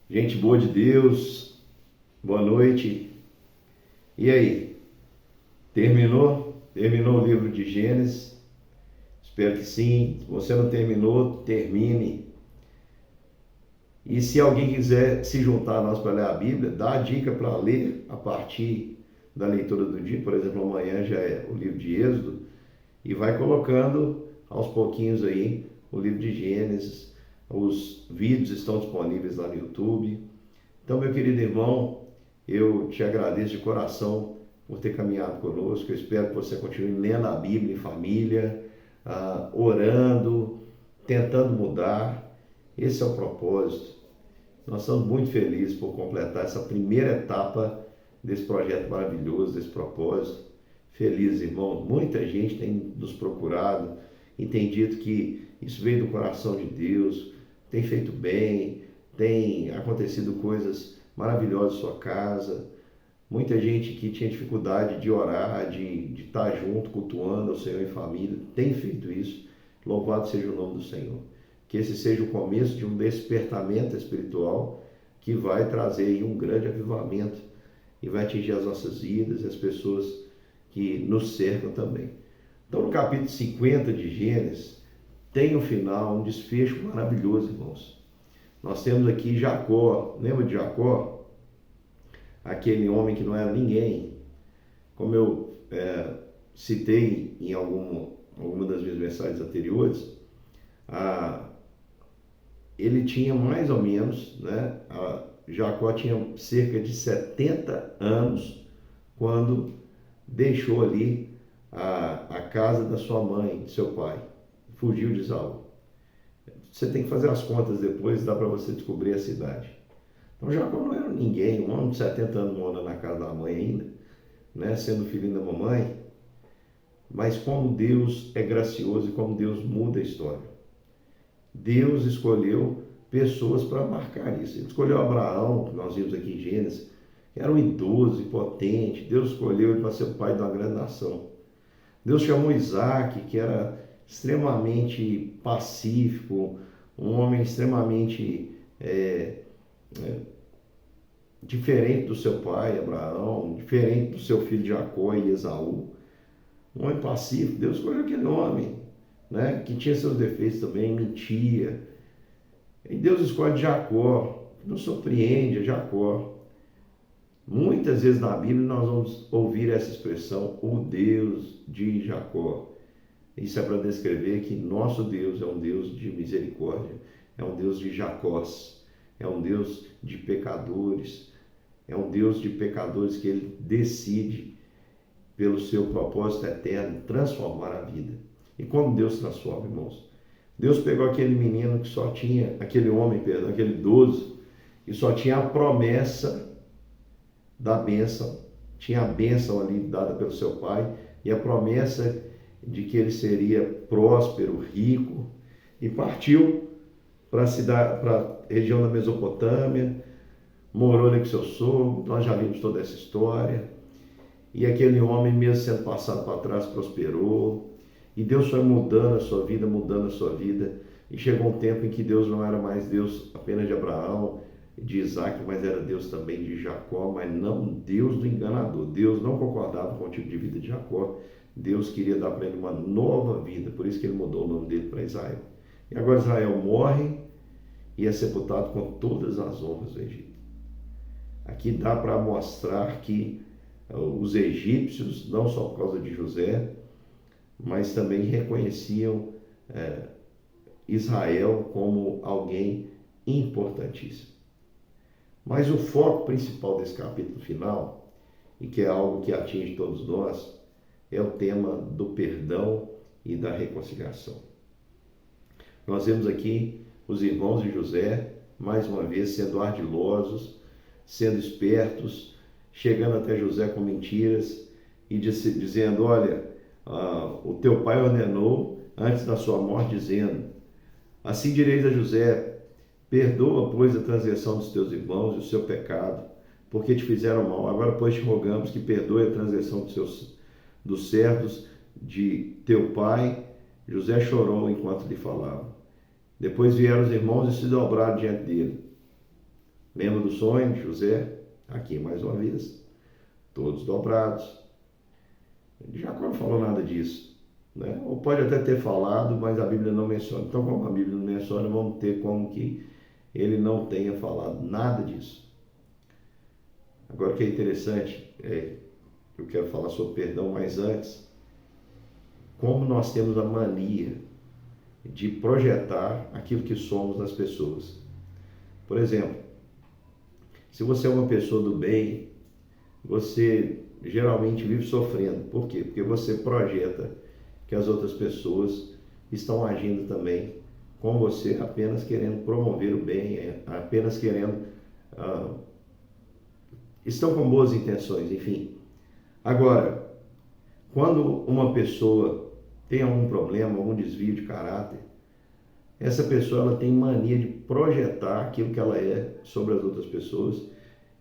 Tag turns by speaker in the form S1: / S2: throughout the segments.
S1: Gente boa de Deus, boa noite. E aí, terminou? Terminou o livro de Gênesis? Espero que sim. Se você não terminou, termine. E se alguém quiser se juntar a nós para ler a Bíblia, dá a dica para ler a partir da leitura do dia. Por exemplo, amanhã já é o livro de Êxodo. E vai colocando aos pouquinhos aí o livro de Gênesis. Os vídeos estão disponíveis lá no YouTube. Então, meu querido irmão, eu te agradeço de coração por ter caminhado conosco. Eu espero que você continue lendo a Bíblia em família, orando, tentando mudar. Esse é o propósito. Nós estamos muito felizes por completar essa primeira etapa desse projeto maravilhoso, desse propósito. Felizes, irmãos. Muita gente tem nos procurado e tem dito que isso veio do coração de Deus, tem feito bem, tem acontecido coisas maravilhosas em sua casa. Muita gente que tinha dificuldade de orar, de estar junto, cultuando ao Senhor em família, tem feito isso. Louvado seja o nome do Senhor. Que esse seja o começo de um despertamento espiritual que vai trazer aí um grande avivamento e vai atingir as nossas vidas e as pessoas que nos cercam também. Então, no capítulo 50 de Gênesis, tem um final, um desfecho maravilhoso, irmãos. Nós temos aqui Jacó. Lembra de Jacó? Aquele homem que não era ninguém. Como eu citei em alguma das minhas mensagens anteriores, ele tinha mais ou menos, Jacó tinha cerca de 70 anos quando deixou ali a casa da sua mãe, de seu pai, fugiu de Esaú. Você tem que fazer as contas depois, dá para você descobrir a cidade. Então Jacó não era ninguém, um homem de 70 anos morando na casa da mãe ainda, sendo filhinho da mamãe. Mas como Deus é gracioso e como Deus muda a história. Deus escolheu pessoas para marcar isso. Ele escolheu Abraão, que nós vimos aqui em Gênesis, que era um idoso, impotente. Deus escolheu ele para ser o pai de uma grande nação. Deus chamou Isaac, que era extremamente pacífico, um homem extremamente diferente do seu pai, Abraão, diferente do seu filho Jacó e Esaú. Um homem pacífico. Deus escolheu aquele homem, que tinha seus defeitos também, mentia. E Deus escolhe Jacó, nos surpreende, Jacó. Muitas vezes na Bíblia nós vamos ouvir essa expressão, o Deus de Jacó. Isso é para descrever que nosso Deus é um Deus de misericórdia, é um Deus de Jacós, é um Deus de pecadores, é um Deus de pecadores que ele decide, pelo seu propósito eterno, transformar a vida. E como Deus transforma, irmãos? Deus pegou aquele menino que só tinha, aquele idoso, que só tinha a promessa da bênção, tinha a bênção ali dada pelo seu pai, e a promessa de que ele seria próspero, rico, e partiu para a região da Mesopotâmia, morou ali com seu sogro. Nós já vimos toda essa história, e aquele homem, mesmo sendo passado para trás, prosperou, e Deus foi mudando a sua vida, e chegou um tempo em que Deus não era mais Deus apenas de Abraão, de Isaac, mas era Deus também de Jacó, mas não Deus do enganador. Deus não concordava com o tipo de vida de Jacó. Deus queria dar para ele uma nova vida, por isso que ele mudou o nome dele para Israel. E agora Israel morre e é sepultado com todas as honras do Egito. Aqui dá para mostrar que os egípcios, não só por causa de José, mas também reconheciam Israel como alguém importantíssimo. Mas o foco principal desse capítulo final, e que é algo que atinge todos nós, é o tema do perdão e da reconciliação. Nós vemos aqui os irmãos de José, mais uma vez, sendo ardilosos, sendo espertos, chegando até José com mentiras e dizendo, olha, o teu pai ordenou antes da sua morte, dizendo, assim direis a José, perdoa, pois, a transgressão dos teus irmãos e o seu pecado, porque te fizeram mal. Agora, pois, te rogamos que perdoe a transgressão dos servos de teu pai. José chorou enquanto lhe falava. Depois vieram os irmãos e se dobraram diante dele. Lembra do sonho de José? Aqui mais uma vez, todos dobrados. Jacó não falou nada disso, né? Ou pode até ter falado, mas a Bíblia não menciona. Então, como a Bíblia não menciona, vamos ter como que ele não tenha falado nada disso. Agora, o que é interessante, eu quero falar sobre perdão, mas antes, como nós temos a mania de projetar aquilo que somos nas pessoas. Por exemplo, se você é uma pessoa do bem, você geralmente vive sofrendo. Por quê? Porque você projeta que as outras pessoas estão agindo também com você, apenas querendo promover o bem, apenas querendo... estão com boas intenções, enfim. Agora, quando uma pessoa tem algum problema, algum desvio de caráter, essa pessoa ela tem mania de projetar aquilo que ela é sobre as outras pessoas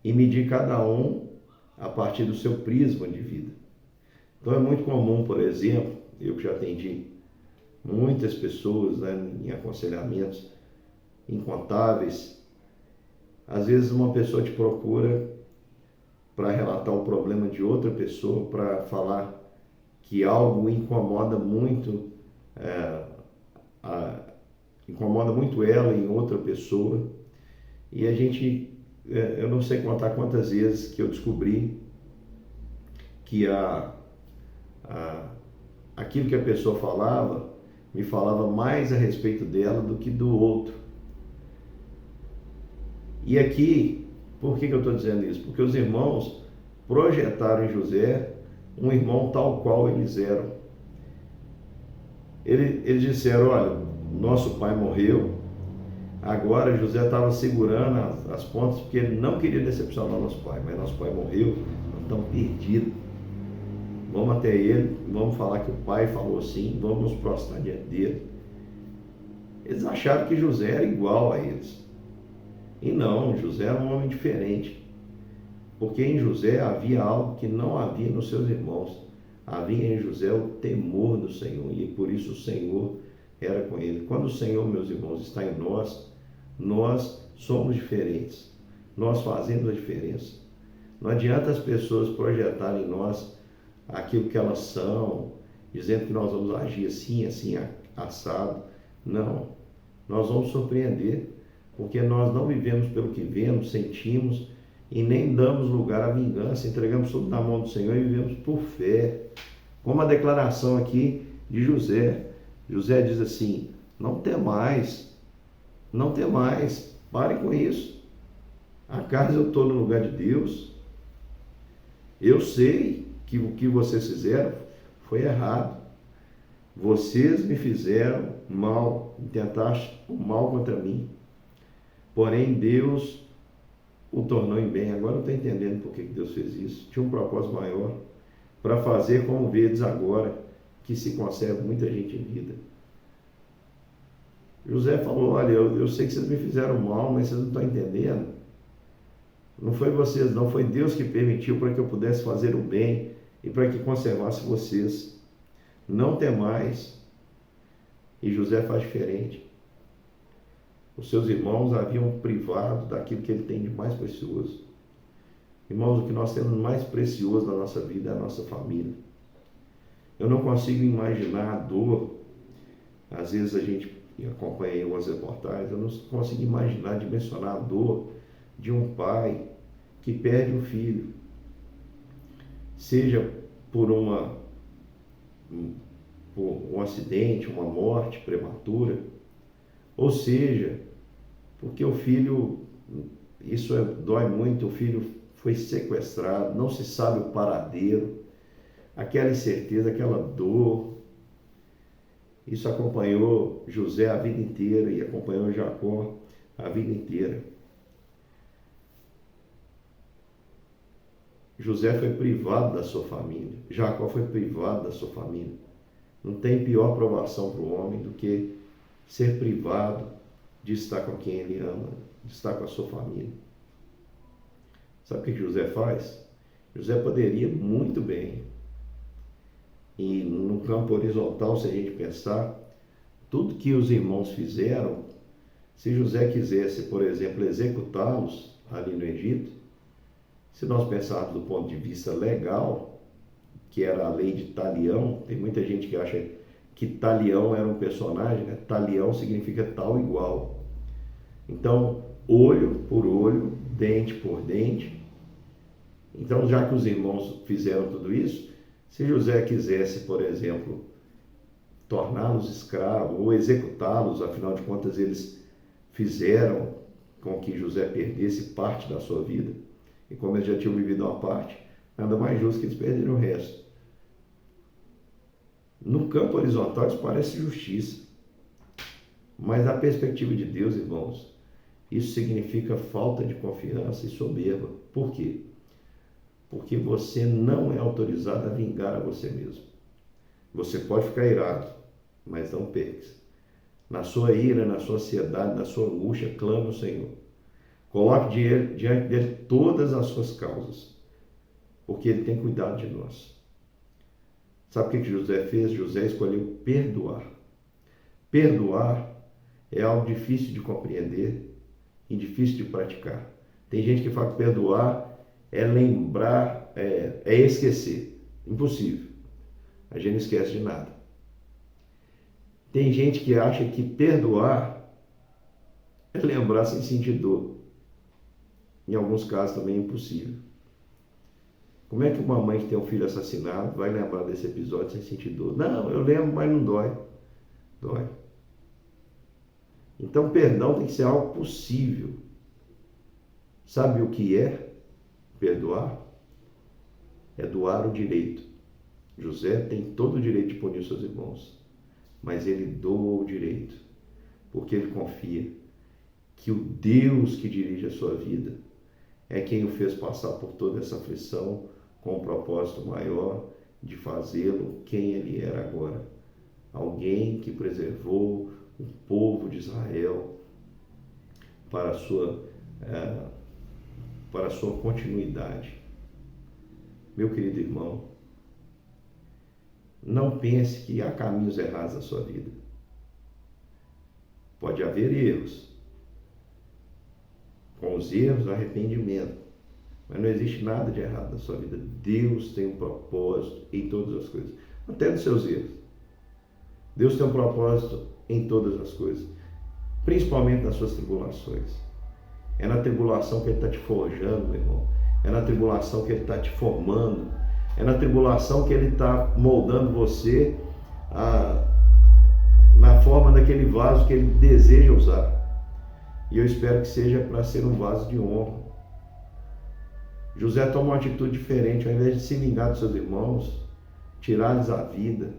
S1: e medir cada um a partir do seu prisma de vida. Então é muito comum, por exemplo, eu que já atendi muitas pessoas, né, em aconselhamentos incontáveis, às vezes uma pessoa te procura para relatar o problema de outra pessoa, para falar que algo incomoda muito ela em outra pessoa. E a gente, eu não sei contar quantas vezes que eu descobri que aquilo que a pessoa falava, me falava mais a respeito dela do que do outro. E aqui, por que eu estou dizendo isso? Porque os irmãos projetaram em José um irmão tal qual eles eram. Eles disseram, olha, nosso pai morreu, agora José estava segurando as pontas porque ele não queria decepcionar nosso pai, mas nosso pai morreu, nós estamos perdidos. Vamos até ele, vamos falar que o pai falou assim, vamos nos prostrar diante dele. Eles acharam que José era igual a eles. E não, José era um homem diferente. Porque em José havia algo que não havia nos seus irmãos. Havia em José o temor do Senhor, e por isso o Senhor era com ele. Quando o Senhor, meus irmãos, está em nós, nós somos diferentes. Nós fazemos a diferença. Não adianta as pessoas projetarem em nós aquilo que elas são, dizendo que nós vamos agir assim, assim, assado. Não. Nós vamos surpreender, porque nós não vivemos pelo que vemos, sentimos, e nem damos lugar à vingança, entregamos tudo na mão do Senhor e vivemos por fé. Como a declaração aqui de José. José diz assim, não temais, parem com isso. Acaso eu estou no lugar de Deus? Eu sei que o que vocês fizeram foi errado. Vocês me fizeram mal, tentaram o mal contra mim. Porém, Deus o tornou em bem. Agora eu estou entendendo por que Deus fez isso. Tinha um propósito maior, para fazer como vedes agora, que se conserva muita gente em vida. José falou, olha, eu sei que vocês me fizeram mal, mas vocês não estão entendendo. Não foi vocês, não, foi Deus que permitiu para que eu pudesse fazer o bem e para que conservasse vocês. Não temais. E José faz diferente. Os seus irmãos haviam privado daquilo que ele tem de mais precioso. Irmãos, o que nós temos mais precioso na nossa vida é a nossa família. Eu não consigo imaginar a dor. Às vezes a gente acompanha algumas reportagens, eu não consigo imaginar, dimensionar a dor de um pai que perde um filho. Seja por um acidente, uma morte prematura, ou seja, porque o filho, isso dói muito, o filho foi sequestrado, não se sabe o paradeiro, aquela incerteza, aquela dor. Isso acompanhou José a vida inteira e acompanhou Jacó a vida inteira. José foi privado da sua família, Jacó foi privado da sua família. Não tem pior provação para o homem do que ser privado de estar com quem ele ama, de estar com a sua família. Sabe o que José faz? José poderia muito bem, e no campo horizontal, se a gente pensar, tudo que os irmãos fizeram Se José quisesse, por exemplo, executá-los ali no Egito, se nós pensarmos do ponto de vista legal, que era a lei de Talião, tem muita gente que acha que Talião era um personagem, né? Talião significa tal igual. Então, olho por olho, dente por dente. Então, já que os irmãos fizeram tudo isso, se José quisesse, por exemplo, torná-los escravos ou executá-los, afinal de contas eles fizeram com que José perdesse parte da sua vida, e como eles já tinham vivido uma parte, nada mais justo que eles perderem o resto. No campo horizontal isso parece justiça, mas na perspectiva de Deus, irmãos, isso significa falta de confiança e soberba. Por quê? Porque você não é autorizado a vingar a você mesmo. Você pode ficar irado, mas não peques. Na sua ira, na sua ansiedade, na sua angústia, clame ao Senhor. Coloque diante dele todas as suas causas, porque ele tem cuidado de nós. Sabe o que José fez? José escolheu perdoar. Perdoar é algo difícil de compreender e difícil de praticar. Tem gente que fala que perdoar é lembrar, é esquecer. Impossível. A gente não esquece de nada. Tem gente que acha que perdoar é lembrar sem sentir dor. Em alguns casos também é impossível. Como é que uma mãe que tem um filho assassinado vai lembrar desse episódio sem sentir dor? Não, eu lembro, mas não dói. Dói. Então, perdão tem que ser algo possível. Sabe o que é perdoar? É doar o direito. José tem todo o direito de punir seus irmãos, mas ele doa o direito, porque ele confia que o Deus que dirige a sua vida é quem o fez passar por toda essa aflição com um propósito maior de fazê-lo quem ele era agora. Alguém que preservou o povo de Israel para a sua continuidade. Meu querido irmão, não pense que há caminhos errados na sua vida. Pode haver erros. Com os erros, arrependimento. Mas não existe nada de errado na sua vida. Deus tem um propósito em todas as coisas, até nos seus erros. Deus tem um propósito em todas as coisas, principalmente nas suas tribulações. É na tribulação que Ele está te forjando, meu irmão. É na tribulação que Ele está te formando. É na tribulação que Ele está moldando você na forma daquele vaso que Ele deseja usar. E eu espero que seja para ser um vaso de honra. José toma uma atitude diferente. Ao invés de se vingar dos seus irmãos, tirar-lhes a vida,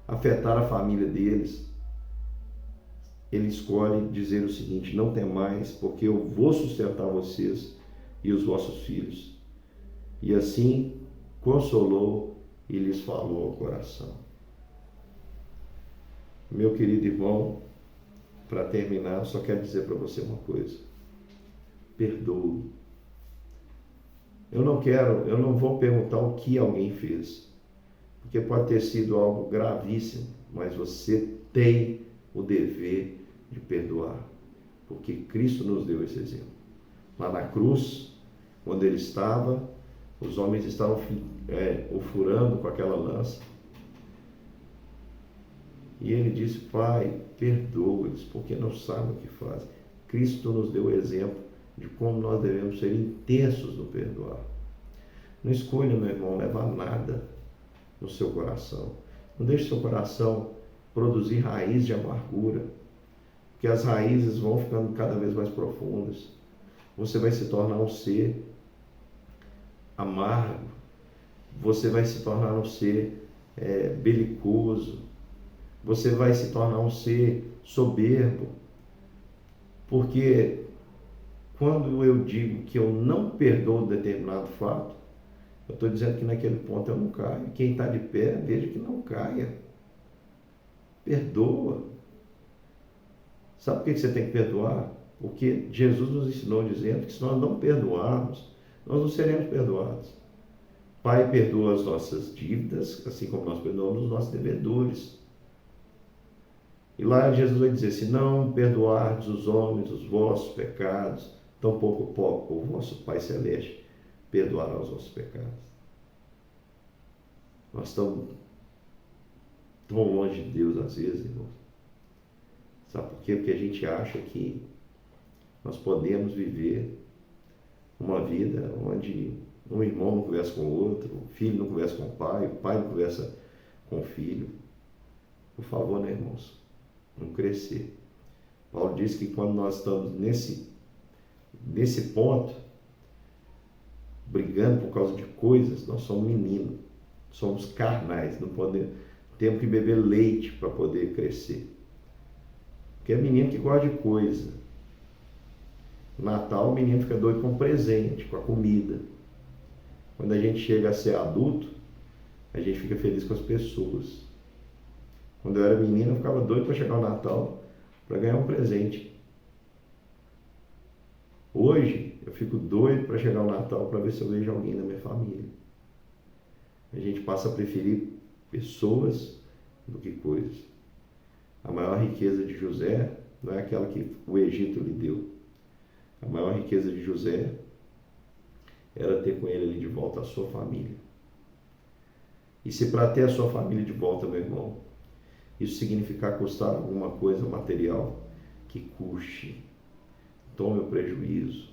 S1: afetar a família deles, ele escolhe dizer o seguinte: não temais, porque eu vou sustentar vocês e os vossos filhos. E assim consolou e lhes falou ao coração. Meu querido irmão, para terminar, eu só quero dizer para você uma coisa: perdoe. Eu não vou perguntar o que alguém fez, porque pode ter sido algo gravíssimo, mas você tem o dever de perdoar, porque Cristo nos deu esse exemplo. Lá na cruz, quando ele estava, os homens estavam o furando com aquela lança, e ele disse: Pai, perdoa-os, porque não sabem o que fazem. Cristo nos deu o exemplo de como nós devemos ser intensos no perdoar. Não escolha, meu irmão, levar nada no seu coração. Não deixe seu coração produzir raiz de amargura, porque as raízes vão ficando cada vez mais profundas. Você vai se tornar um ser amargo, você vai se tornar um ser belicoso, você vai se tornar um ser soberbo, porque quando eu digo que eu não perdoo determinado fato, eu estou dizendo que naquele ponto eu não caio. Quem está de pé, veja que não caia. Perdoa. Sabe por que você tem que perdoar? Porque Jesus nos ensinou dizendo que se nós não perdoarmos, nós não seremos perdoados. Pai, perdoa as nossas dívidas, assim como nós perdoamos os nossos devedores. E lá Jesus vai dizer, se não perdoardes os homens os vossos pecados, tampouco o vosso Pai Celeste perdoará os vossos pecados. Nós estamos tão longe de Deus às vezes, irmãos. Sabe por quê? Porque a gente acha que nós podemos viver uma vida onde um irmão não conversa com o outro, o filho não conversa com o pai não conversa com o filho. Por favor, né, irmãos? Vamos crescer. Paulo diz que quando nós estamos nesse ponto, brigando por causa de coisas, nós somos meninos, somos carnais, não podemos, temos que beber leite para poder crescer. Porque é menino que gosta de coisa. No Natal, o menino fica doido com o presente, com a comida. Quando a gente chega a ser adulto, a gente fica feliz com as pessoas. Quando eu era menino, eu ficava doido para chegar o Natal, para ganhar um presente. Hoje, eu fico doido para chegar o Natal para ver se eu vejo alguém da minha família. A gente passa a preferir pessoas do que coisas. A maior riqueza de José não é aquela que o Egito lhe deu. A maior riqueza de José era ter com ele ali de volta a sua família. E se para ter a sua família de volta, meu irmão, isso significar custar alguma coisa material, que custe, tome o prejuízo.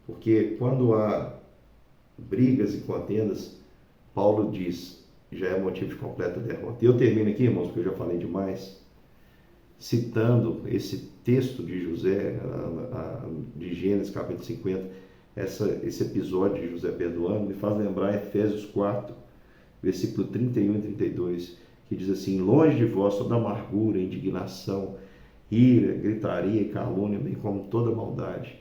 S1: Porque quando há brigas e contendas, Paulo diz, já é motivo de completa derrota. E eu termino aqui, irmãos, porque eu já falei demais, citando esse texto de José, de Gênesis capítulo 50, esse episódio de José perdoando, me faz lembrar Efésios 4, versículo 31 e 32, que diz assim, longe de vós toda amargura, indignação, ira, gritaria e calúnia, bem como toda maldade.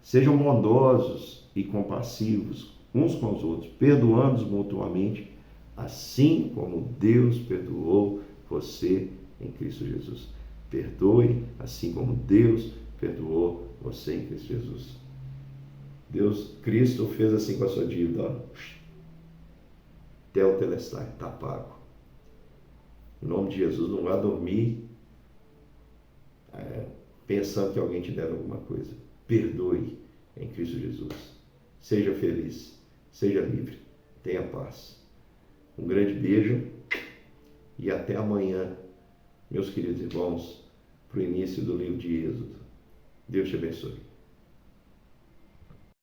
S1: Sejam bondosos e compassivos uns com os outros, perdoando-os mutuamente, assim como Deus perdoou você em Cristo Jesus. Perdoe, assim como Deus perdoou você em Cristo Jesus. Cristo fez assim com a sua dívida, ó. Tetelestai, está pago. Em nome de Jesus, não vá dormir pensando que alguém te deve alguma coisa. Perdoe em Cristo Jesus. Seja feliz, seja livre, tenha paz. Um grande beijo e até amanhã, meus queridos irmãos, para o início do livro de Êxodo. Deus te abençoe.